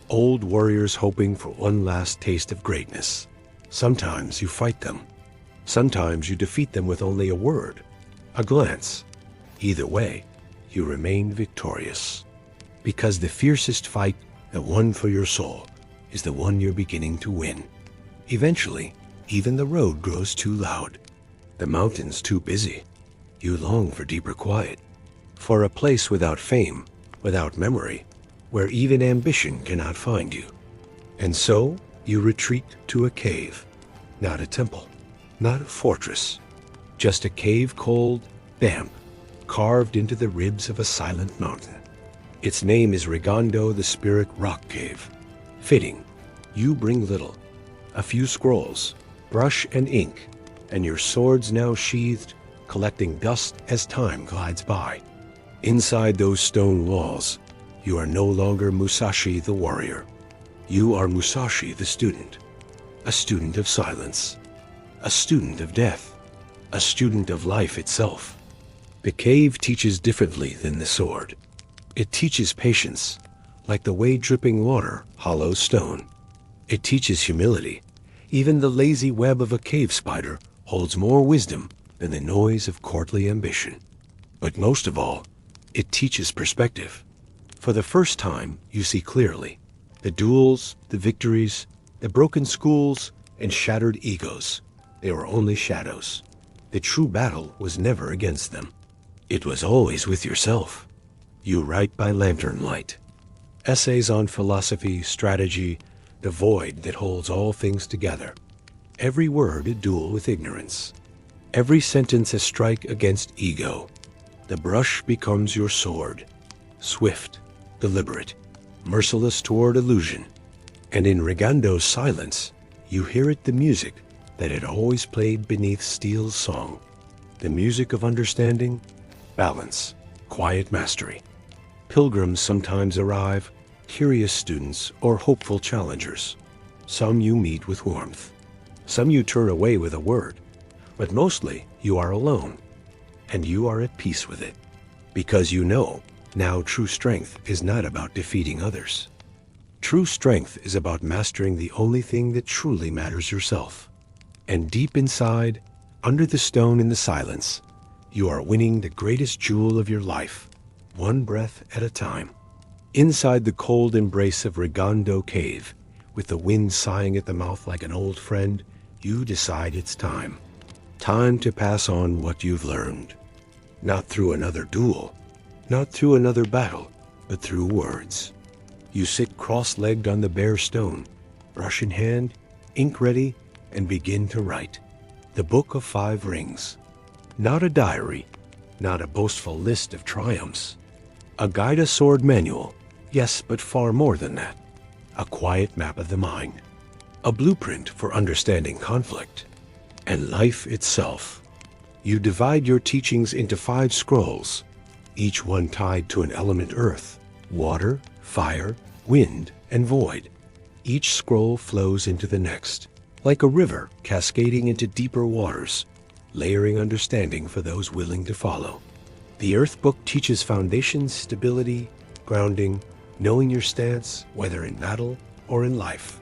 Old warriors hoping for one last taste of greatness. Sometimes you fight them. Sometimes you defeat them with only a word, a glance. Either way, you remain victorious. Because the fiercest fight, the one for your soul, is the one you're beginning to win. Eventually, even the road grows too loud. The mountains too busy. You long for deeper quiet, for a place without fame, without memory, where even ambition cannot find you. And so, you retreat to a cave, not a temple, not a fortress, just a cave cold, damp, carved into the ribs of a silent mountain. Its name is Rigando the Spirit Rock Cave. Fitting, you bring little, a few scrolls, brush and ink, and your swords now sheathed, collecting dust as time glides by. Inside those stone walls, you are no longer Musashi the warrior. You are Musashi the student, a student of silence, a student of death, a student of life itself. The cave teaches differently than the sword. It teaches patience, like the way dripping water hollows stone. It teaches humility. Even the lazy web of a cave spider holds more wisdom than the noise of courtly ambition. But most of all, it teaches perspective. For the first time, you see clearly the duels, the victories, the broken schools, and shattered egos. They were only shadows. The true battle was never against them. It was always with yourself. You write by lantern light. Essays on philosophy, strategy, the void that holds all things together. Every word a duel with ignorance. Every sentence a strike against ego. The brush becomes your sword. Swift, deliberate, merciless toward illusion. And in Rigando's silence, you hear it the music that had always played beneath Steele's song. The music of understanding, balance, quiet mastery. Pilgrims sometimes arrive, curious students or hopeful challengers. Some you meet with warmth. Some you turn away with a word. But mostly you are alone, and you are at peace with it. Because you know, now true strength is not about defeating others. True strength is about mastering the only thing that truly matters yourself. And deep inside, under the stone in the silence, you are winning the greatest jewel of your life, one breath at a time. Inside the cold embrace of Rigando Cave, with the wind sighing at the mouth like an old friend, you decide it's time. Time to pass on what you've learned. Not through another duel, not through another battle, but through words. You sit cross-legged on the bare stone, brush in hand, ink ready, and begin to write. The Book of 5 Rings. Not a diary, not a boastful list of triumphs. A guide-a-sword manual, yes, but far more than that. A quiet map of the mind. A blueprint for understanding conflict. And life itself. You divide your teachings into 5 scrolls, each one tied to an element earth, water, fire, wind, and void. Each scroll flows into the next, like a river cascading into deeper waters, layering understanding for those willing to follow. The Earth Book teaches foundations, stability, grounding, knowing your stance, whether in battle or in life.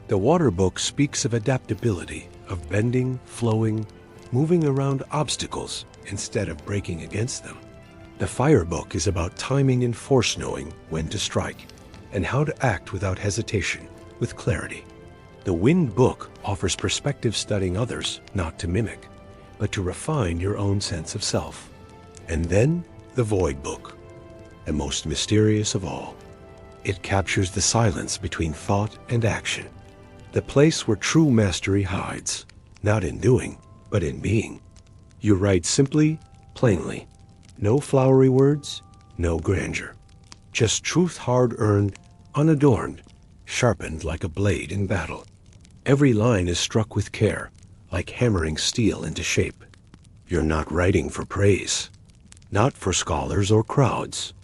The Water Book speaks of adaptability, of bending, flowing, moving around obstacles instead of breaking against them. The Fire Book is about timing and force knowing when to strike, and how to act without hesitation, with clarity. The Wind Book offers perspective studying others, not to mimic, but to refine your own sense of self. And then the Void Book, the most mysterious of all. It captures the silence between thought and action, the place where true mastery hides, not in doing, but in being. You write simply, plainly. No flowery words, no grandeur. Just truth hard-earned, unadorned, sharpened like a blade in battle. Every line is struck with care, like hammering steel into shape. You're not writing for praise, not for scholars or crowds.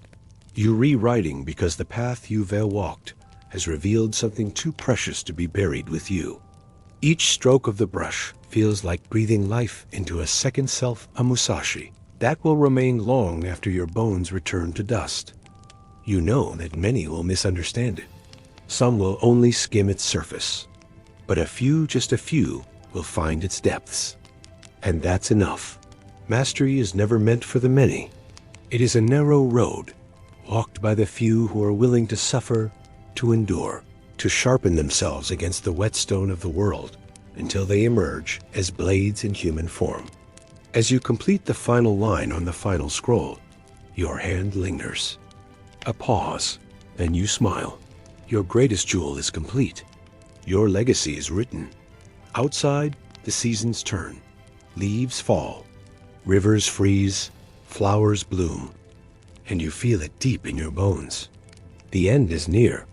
You're rewriting because the path you've walked has revealed something too precious to be buried with you. Each stroke of the brush feels like breathing life into a second self, a Musashi, that will remain long after your bones return to dust. You know that many will misunderstand it. Some will only skim its surface, but a few, just a few, will find its depths. And that's enough. Mastery is never meant for the many. It is a narrow road, walked by the few who are willing to suffer, to endure, to sharpen themselves against the whetstone of the world until they emerge as blades in human form. As you complete the final line on the final scroll, your hand lingers. A pause, then you smile. Your greatest jewel is complete. Your legacy is written. Outside, the seasons turn. Leaves fall. Rivers freeze. Flowers bloom. and you feel it deep in your bones. The end is near,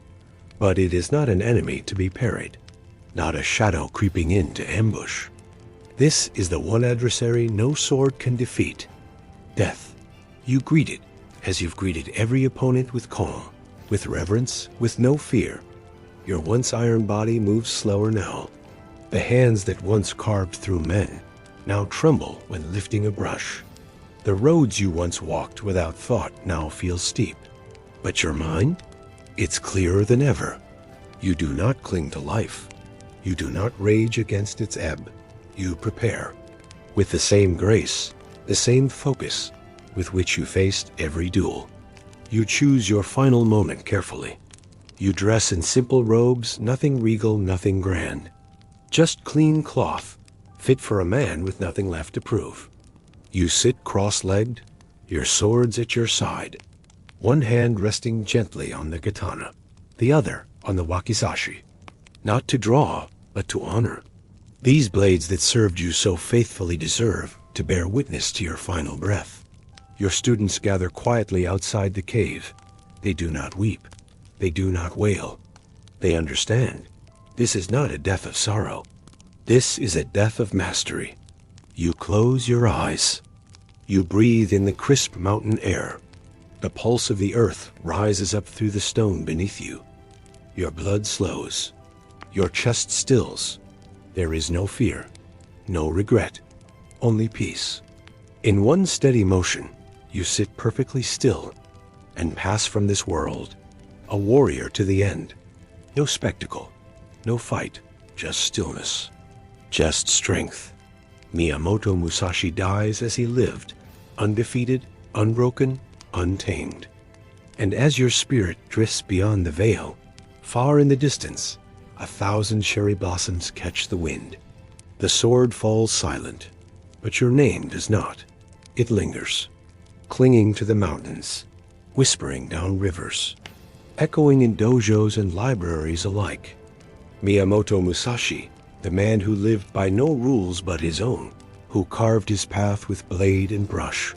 but it is not an enemy to be parried, not a shadow creeping in to ambush. This is the one adversary no sword can defeat, death. You greet it as you've greeted every opponent, with calm, with reverence, with no fear. Your once iron body moves slower now. The hands that once carved through men now tremble when lifting a brush. The roads you once walked without thought now feel steep. But your mind? It's clearer than ever. You do not cling to life. You do not rage against its ebb. You prepare. With the same grace, the same focus with which you faced every duel. You choose your final moment carefully. You dress in simple robes, nothing regal, nothing grand. Just clean cloth, fit for a man with nothing left to prove. You sit cross-legged, your swords at your side, one hand resting gently on the katana, the other on the wakizashi. Not to draw, but to honor. These blades that served you so faithfully deserve to bear witness to your final breath. Your students gather quietly outside the cave. They do not weep. They do not wail. They understand. This is not a death of sorrow. This is a death of mastery. You close your eyes. You breathe in the crisp mountain air. The pulse of the earth rises up through the stone beneath you. Your blood slows. Your chest stills. There is no fear, no regret, only peace. In one steady motion, you sit perfectly still and pass from this world, a warrior to the end. No spectacle, no fight, just stillness, just strength. Miyamoto Musashi dies as he lived, undefeated, unbroken, untamed. And as your spirit drifts beyond the veil, far in the distance, 1,000 cherry blossoms catch the wind. The sword falls silent, but your name does not. It lingers, clinging to the mountains, whispering down rivers, echoing in dojos and libraries alike. Miyamoto Musashi, the man who lived by no rules but his own, who carved his path with blade and brush,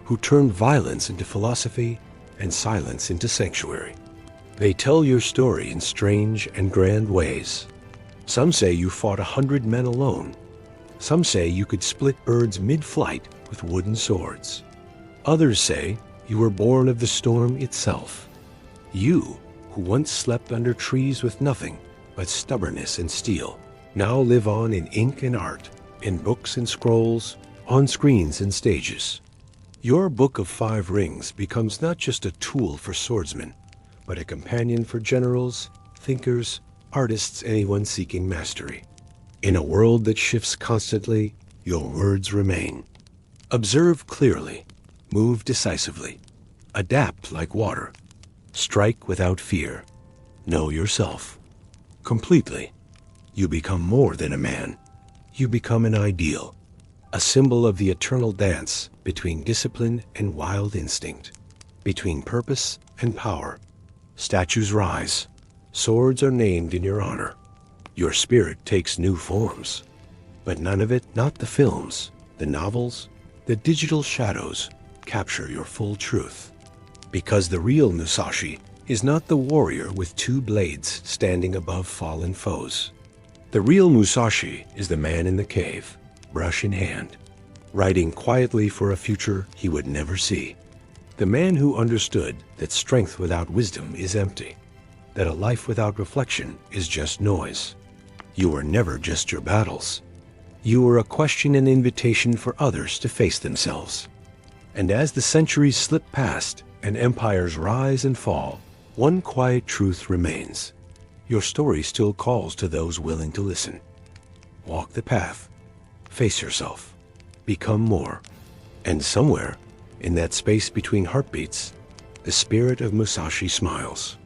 who turned violence into philosophy and silence into sanctuary. They tell your story in strange and grand ways. Some say you fought 100 men alone. Some say you could split birds mid-flight with wooden swords. Others say you were born of the storm itself. You, who once slept under trees with nothing but stubbornness and steel, now live on in ink and art, in books and scrolls, on screens and stages. Your Book of 5 Rings becomes not just a tool for swordsmen, but a companion for generals, thinkers, artists, anyone seeking mastery. In a world that shifts constantly, your words remain. Observe clearly, move decisively, adapt like water, strike without fear, know yourself. Completely, you become more than a man. You become an ideal, a symbol of the eternal dance between discipline and wild instinct, between purpose and power. Statues rise, swords are named in your honor. Your spirit takes new forms, but none of it, not the films, the novels, the digital shadows, capture your full truth. Because the real Musashi is not the warrior with 2 blades standing above fallen foes. The real Musashi is the man in the cave, brush in hand, writing quietly for a future he would never see. The man who understood that strength without wisdom is empty, that a life without reflection is just noise. You were never just your battles. You were a question and invitation for others to face themselves. And as the centuries slip past and empires rise and fall, one quiet truth remains. Your story still calls to those willing to listen. Walk the path, face yourself, become more, and somewhere, in that space between heartbeats, the spirit of Musashi smiles.